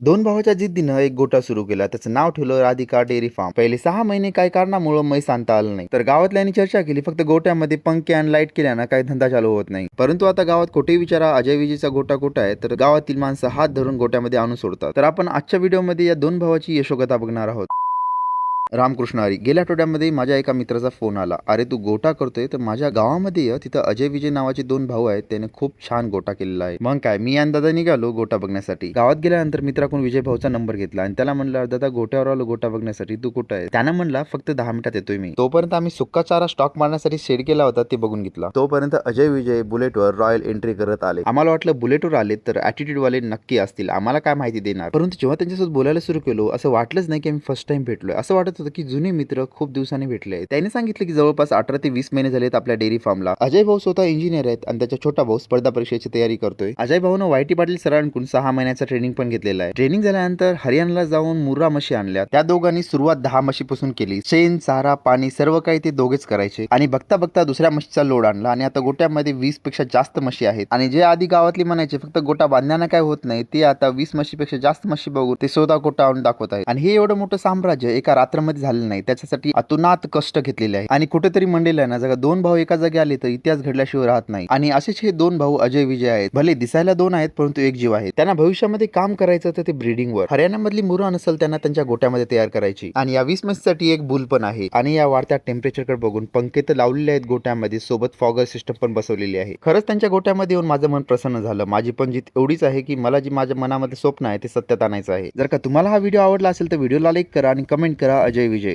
दोन भावाच्या जिद्दीनं एक गोठा सुरू केला. त्याचं नाव ठेवलं राधिका डेअरी फार्म. पहिले 6 महिने काही कारणामुळे म्हैस आणता आलं नाही, तर गावातल्यांनी चर्चा केली. फक्त गोठ्यामध्ये पंखे आणि लाईट केल्यानं काही धंदा चालू होत नाही. परंतु आता गावात कुठेही विचारा अजय विजयचा गोठा कुठं आहे, तर गावातील माणसं हात धरून गोठ्यामध्ये आणून सोडतात. तर आपण आजच्या व्हिडिओमध्ये या दोन भावाची यशोगाथा बघणार आहोत. रामकृष्ण हरी. गेल्या आठवड्यामध्ये माझ्या एका मित्राचा फोन आला. अरे तू गोठा करतोय तर माझ्या गावामध्ये ये. तिथं अजय विजय नावाचे दोन भाऊ आहेत, त्याने खूप छान गोठा केलेला आहे. मग काय, मी आणि दादा निघालो गोठा बघण्यासाठी. गावात गेल्यानंतर मित्राकडून विजय भाऊचा नंबर घेतला आणि त्याला म्हणलं, दादा गोठ्यावर आलो गोठा बघण्यासाठी, तू कुठं आहे? त्यानं म्हणला फक्त 10 मिनिटात येतोय मी. तोपर्यंत आम्ही सुक्का चारा स्टॉक मारण्यासाठी शेड केला होता ते बघून घेतला. तोपर्यंत अजय विजय बुलेटवर रॉयल एंट्री करत आले. आम्हाला वाटलं बुलेटवर आले तर ऍटिट्यूड वाले नक्की असतील, आम्हाला काय माहिती देणार. परंतु जेव्हा त्यांच्यासोबत बोलायला सुरू केलो, असं वाटलंच नाही की आम्ही फर्स्ट टाइम भेटलोय. असं वाटत होतं की जुने मित्र खूप दिवसांनी भेटले. त्याने सांगितलं की जवळपास 18 ते 20 महिने झालेत आपल्या डेअरी फार्मला. अजय भाऊ स्वतः इंजिनियर आहेत आणि त्याचा छोटा भाऊ स्पर्धा परीक्षेची तयारी करतोय. अजय भाऊनं वायटी पाटील सरांकडून 6 महिन्याचा ट्रेनिंग पण घेतलेला आहे. ट्रेनिंग झाल्यानंतर हरियाणाला जाऊन मुर्रा म्हशी आणल्या. त्या दोघांनी सुरुवात 10 म्हशीपासून केली. शेण, चारा, पाणी सर्व काही ते दोघेच करायचे आणि बघता बघता दुसऱ्या म्हशीचा लोड आणला आणि आता गोट्यामध्ये 20 पेक्षा जास्त म्हशी आहेत. आणि जे आधी गावातली म्हणायचे फक्त गोटा बांधण्यानं काय होत नाही, ते आता 20 म्हशीपेक्षा जास्त म्हशी बघून ते स्वतः गोटा आणून दाखवत आहेत. आणि हे एवढं मोठं साम्राज्य एका रात्रामध्ये झालं नाही, त्याच्यासाठी अतुनात कष्ट घेतलेले आहे. आणि कुठेतरी मंडळी ना, जगा दोन भाऊ एका जागी आले तर इतिहास घडल्याशिवाय राहत नाही. आणि असेच हे दोन भाऊ अजय विजय आहेत. भले दिसायला दोन आहेत परंतु एक जीव आहे. त्यांना भविष्यामध्ये काम करायचं तर ते ब्रीडिंगवर. हरियाणामधली मुर्रा नसल त्यांना त्यांच्या गोट्यामध्ये तयार करायची. आणि या 20 म्हशीसाठी एक बुल पण आहे. आणि या वाढत्या टेम्परेचरकडे बघून पंखे तर लावलेले आहेत गोट्यामध्ये, सोबत फॉगर सिस्टम पण बसवलेली आहे. खरंच त्यांच्या गोट्यामध्ये येऊन माझं मन प्रसन्न झालं. माझी पण जीत एवढीच आहे की मला जी माझ्या मनामध्ये स्वप्न आहे ते सत्यात आणायचं आहे. जर का तुम्हाला हा व्हिडिओ आवडला असेल तर व्हिडिओला लाईक करा आणि कमेंट करा अजय विजय.